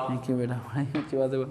Thank you बेटा, भाई अच्छी बात है।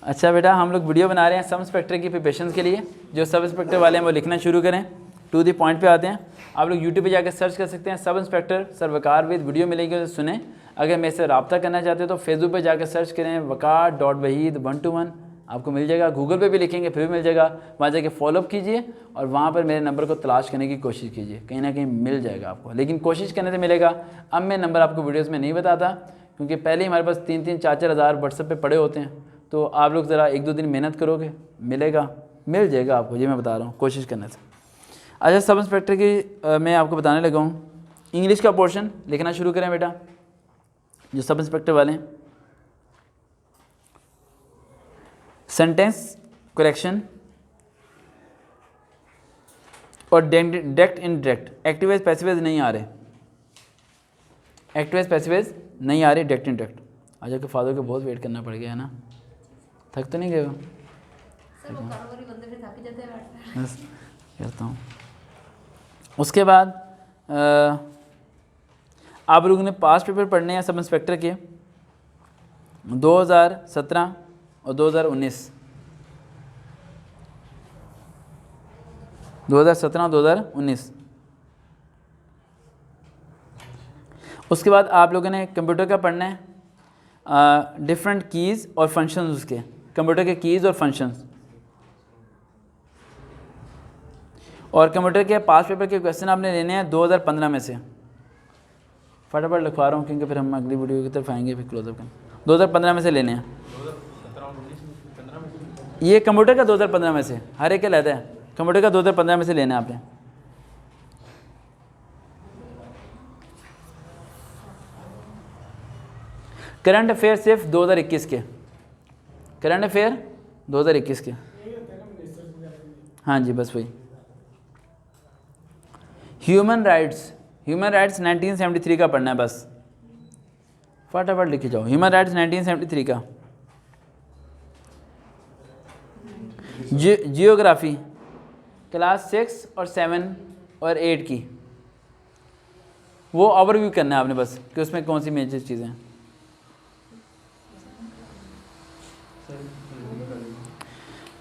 अच्छा बेटा, हम लोग वीडियो बना रहे हैं सब इंस्पेक्टर की प्रिपरेशन के लिए। जो सब इंस्पेक्टर वाले हैं वो लिखना शुरू करें, टू द पॉइंट पे आते हैं। आप लोग यूट्यूब पे जाकर सर्च कर सकते हैं sub inspector sir Waqar with video मिलेगी, उसे सुने। अगर मेरे से रब्ता करना चाहते हो तो फेसबुक पे जाकर सर्च करें waqar.waheed121, आपको मिल जाएगा। गूगल पे भी लिखेंगे फिर भी मिल जाएगा, वहाँ जाके फॉलोअप कीजिए और वहाँ पर मेरे नंबर को तलाश करने की कोशिश कीजिए, कहीं ना कहीं मिल जाएगा आपको, लेकिन कोशिश करने से मिलेगा। अब मैं नंबर आपको वीडियोज़ में नहीं बताता, क्योंकि पहले ही हमारे पास 3-3, 4-4 हज़ार व्हाट्सएप पे पड़े होते हैं। तो आप लोग ज़रा 1-2 दिन मेहनत करोगे, मिलेगा, मिल जाएगा आपको, ये मैं बता रहा हूँ, कोशिश करने से। अच्छा, सब इंस्पेक्टर की मैं आपको बताने लगा हूँ। इंग्लिश का पोर्शन लिखना शुरू करें बेटा, जो सब इंस्पेक्टर वाले हैं। सेंटेंस करेक्शन और डायरेक्ट इनडायरेक्ट, एक्टिव पैसिव नहीं आ रहे, एक्टिव पैसिव नहीं आ रहे, डायरेक्ट इनडायरेक्ट। आज आपके फादर को बहुत वेट करना पड़ गया है ना, थक तो नहीं गए हो? बस करता हूँ। उसके बाद आप लोगों ने पास पेपर पढ़ने हैं सब इंस्पेक्टर के 2017 और 2019, 2017 और 2019। उसके बाद आप लोगों ने कंप्यूटर का पढ़ना है, डिफरेंट कीज़ और फंक्शंस, उसके कंप्यूटर के कीज़ और फंक्शंस। और कंप्यूटर के पास पेपर के क्वेश्चन आपने लेने हैं 2015 में से। फटाफट लिखवा रहा हूँ क्योंकि फिर हम अगली वीडियो की तरफ आएंगे, फिर क्लोजअप करें। 2015 में से लेने हैं, ये कंप्यूटर का 2015 में से, हर एक लेता है कंप्यूटर का 2015 में से लेना है आपने। करंट अफेयर सिर्फ 2021 के, करंट अफेयर 2021 के, हाँ जी बस वही। ह्यूमन राइट्स 1973 का पढ़ना है बस, फटाफट लिखे जाओ। ह्यूमन राइट्स 1973 का। जियोग्राफी क्लास 6 और 7 और 8 की, वो ओवरव्यू करना है आपने बस कि उसमें कौन सी मेजर चीज़ें हैं।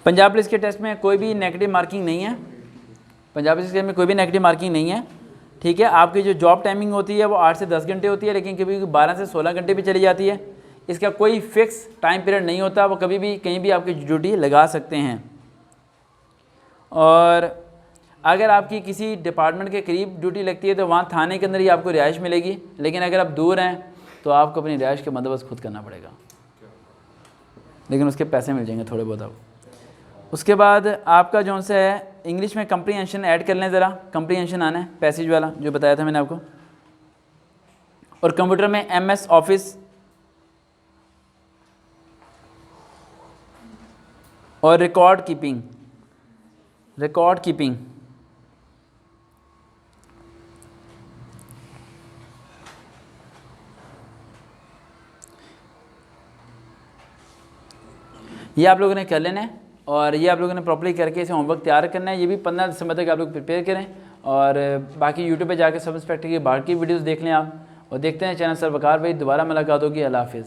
पंजाब पुलिस के टेस्ट में कोई भी नेगेटिव मार्किंग नहीं है, पंजाब पुलिस के में कोई भी नेगेटिव मार्किंग नहीं है, ठीक है। आपकी जो जॉब टाइमिंग होती है वो 8 से 10 घंटे होती है, लेकिन कभी 12 से 16 घंटे भी चली जाती है। इसका कोई फिक्स टाइम पीरियड नहीं होता, वो कभी भी कहीं भी आपकी ड्यूटी लगा सकते हैं। और अगर आपकी किसी डिपार्टमेंट के करीब ड्यूटी लगती है तो वहाँ थाने के अंदर ही आपको रिहाइश मिलेगी, लेकिन अगर आप दूर हैं तो आपको अपनी रिहाइश का बंदोबस्त खुद करना पड़ेगा, लेकिन उसके पैसे मिल जाएंगे थोड़े बहुत आपको। उसके बाद आपका जो सा है इंग्लिश में कंप्रीहेंशन ऐड कर लें ज़रा, कंप्रीहेंशन आना है, पैसेज वाला जो बताया था मैंने आपको। और कंप्यूटर में MS ऑफिस और रिकॉर्ड कीपिंग, ये आप लोगों ने कर लेना है और ये आप लोगों ने प्रॉपर्ली करके इसे होमवर्क तैयार करना है। ये भी 15 दिसंबर तक आप लोग प्रिपेयर करें और बाकी यूट्यूब पे जाकर सब इंस्पेक्टर की बाकी वीडियोस देख लें आप, और देखते हैं चैनल सर वकार भाई। दोबारा मुलाकात होगी, अल्लाह हाफिज़।